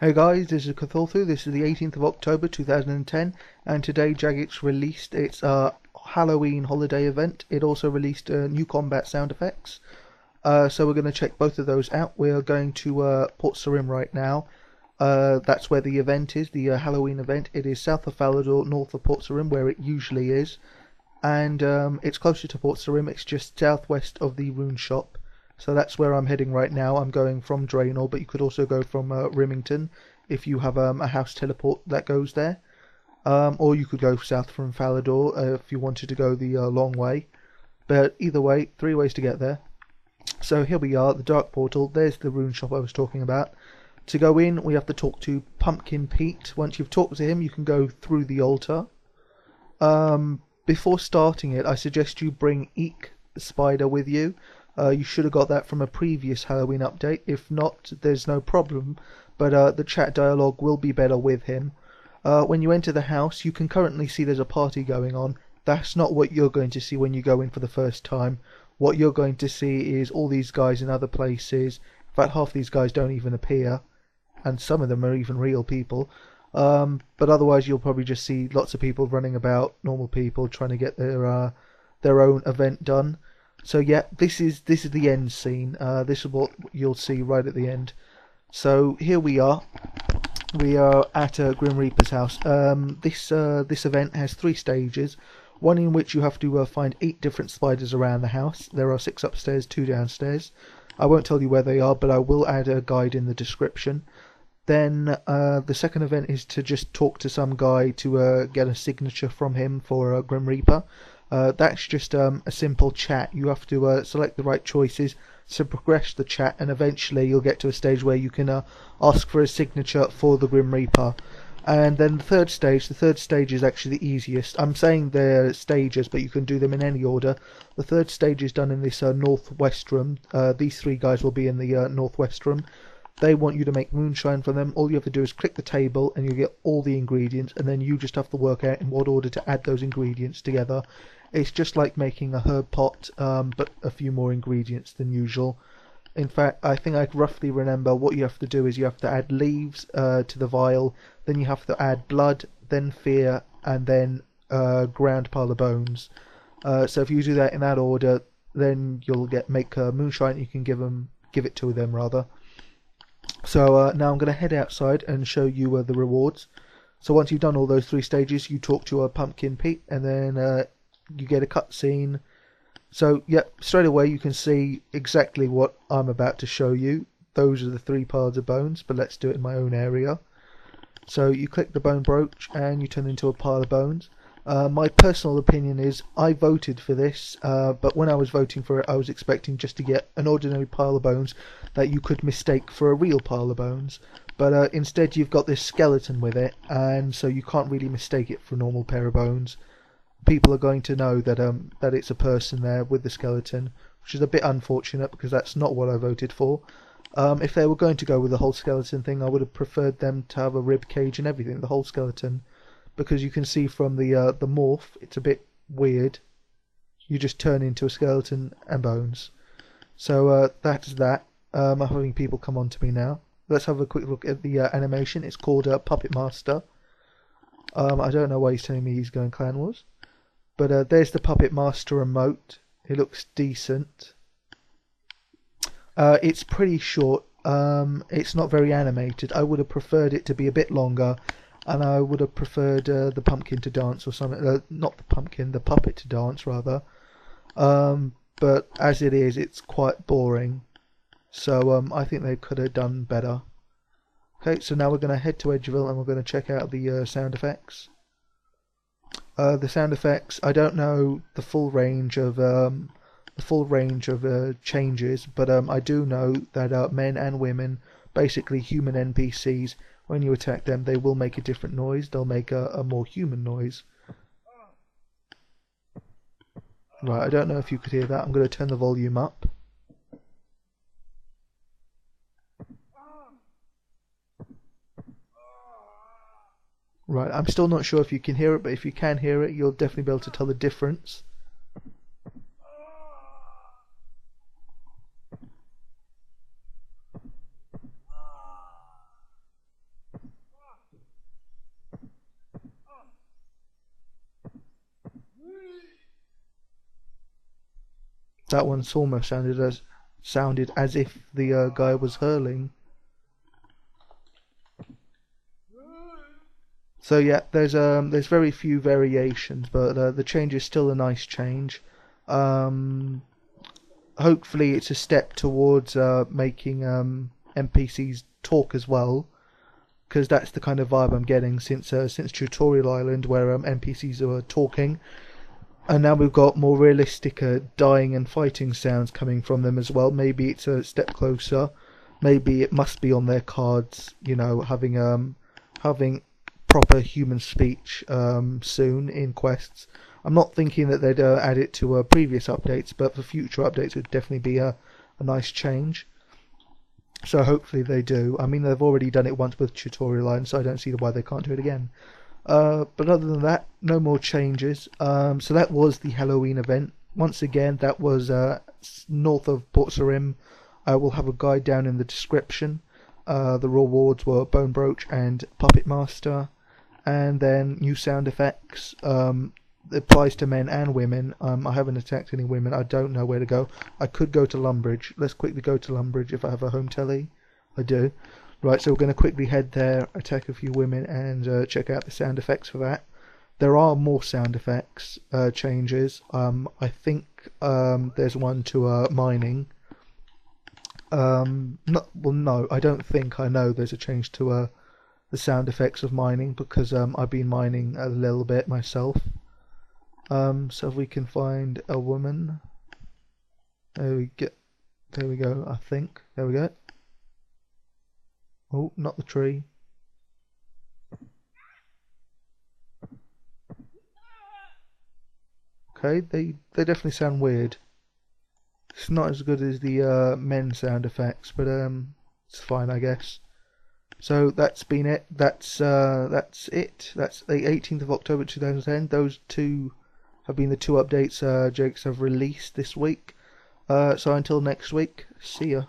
Hey guys, this is Cthulthu. This is the 18th of October 2010, and today Jagex released its Halloween holiday event. It also released new combat sound effects. So we're going to check both of those out. We're going to Port Sarim right now. That's where the event is, the Halloween event. It is south of Falador, north of Port Sarim, where it usually is. And it's closer to Port Sarim. It's just southwest of the Rune Shop. So that's where I'm heading right now. I'm going from Draenor, but you could also go from Rimington if you have a house teleport that goes there. Or you could go south from Falador if you wanted to go the long way. But either way, 3 ways to get there. So here we are, the Dark Portal. There's the rune shop I was talking about. To go in, we have to talk to Pumpkin Pete. Once you've talked to him, you can go through the altar. Before starting it, I suggest you bring Eek the spider with you. You should have got that from a previous Halloween update. If not, there's no problem, but the chat dialogue will be better with him. When you enter the house, you can currently see there's a party going on. That's not what you're going to see when you go in for the first time. What you're going to see is all these guys in other places. In fact, half these guys don't even appear, and some of them are even real people. But otherwise, you'll probably just see lots of people running about, normal people trying to get their own event done. So yeah, this is the end scene. This is what you'll see right at the end. So here we are. We are at Grim Reaper's house. This event has 3 stages. One in which you have to find 8 different spiders around the house. There are 6 upstairs, 2 downstairs. I won't tell you where they are, but I will add a guide in the description. Then the second event is to just talk to some guy to get a signature from him for Grim Reaper. That's just a simple chat. You have to select the right choices to progress the chat, and eventually you'll get to a stage where you can ask for a signature for the Grim Reaper. And then the third stage is actually the easiest. I'm saying they're stages, but you can do them in any order. The third stage is done in this northwest room. These 3 guys will be in the northwest room. They want you to make moonshine for them. All you have to do is click the table and you get all the ingredients, and then you just have to work out in what order to add those ingredients together. It's just like making a herb pot, but a few more ingredients than usual. In fact, I think I roughly remember what you have to do is you have to add leaves to the vial, then you have to add blood, then fear, and then ground pile of bones. So if you do that in that order, then you'll make moonshine. You can give it to them rather. So now I'm going to head outside and show you the rewards. So once you've done all those 3 stages, you talk to Pumpkin Pete, and then you get a cutscene. So yeah, straight away you can see exactly what I'm about to show you. Those are the 3 piles of bones, but let's do it in my own area. So you click the bone brooch and you turn into a pile of bones. My personal opinion is I voted for this, but when I was voting for it I was expecting just to get an ordinary pile of bones that you could mistake for a real pile of bones. But instead you've got this skeleton with it, and so you can't really mistake it for a normal pair of bones. People are going to know that it's a person there with the skeleton, which is a bit unfortunate because that's not what I voted for. If they were going to go with the whole skeleton thing, I would have preferred them to have a rib cage and everything, the whole skeleton, because you can see from the morph, it's a bit weird. You just turn into a skeleton and bones. So that's that. I'm having people come on to me now. Let's have a quick look at the animation. It's called Puppet Master. I don't know why he's telling me he's going Clan Wars. But there's the Puppet Master emote. It looks decent. It's pretty short. It's not very animated. I would have preferred it to be a bit longer, and I would have preferred the pumpkin to dance or something. Not the pumpkin, the puppet to dance rather. But as it is, it's quite boring. So I think they could have done better. Okay, so now we're going to head to Edgeville and we're going to check out the sound effects. The sound effects, I don't know the full range of changes, but I do know that men and women, basically human NPCs, when you attack them, they will make a different noise. They'll make a more human noise. Right, I don't know if you could hear that. I'm going to turn the volume up. Right, I'm still not sure if you can hear it, but if you can hear it, you'll definitely be able to tell the difference. that one almost sounded as if the guy was hurling. So yeah, there's very few variations, but the change is still a nice change. Hopefully, it's a step towards making NPCs talk as well, because that's the kind of vibe I'm getting since Tutorial Island, where NPCs are talking, and now we've got more realistic dying and fighting sounds coming from them as well. Maybe it's a step closer. Maybe it must be on their cards, having proper human speech soon in quests. I'm not thinking that they'd add it to previous updates, but for future updates it would definitely be a nice change. So hopefully they do. I mean, they've already done it once with Tutorial Island, so I don't see why they can't do it again. But other than that, no more changes. So that was the Halloween event. Once again, that was north of Port Sarim. I will have a guide down in the description. The rewards were Bone Brooch and Puppet Master. And then new sound effects. It applies to men and women. I haven't attacked any women. I don't know where to go. I could go to Lumbridge. Let's quickly go to Lumbridge if I have a home telly. I do. Right, so we're going to quickly head there, attack a few women, and check out the sound effects for that. There are more sound effects changes. I think there's one to mining. No, I don't think I know there's a change to the sound effects of mining, because I've been mining a little bit myself. So if we can find a woman, there we go. I think there we go. Oh, not the tree. Okay, they definitely sound weird. It's not as good as the men sound effects, but it's fine, I guess. So that's been it. That's it. That's the 18th of October 2010. Those two have been the two updates Jakes have released this week. So until next week, see ya.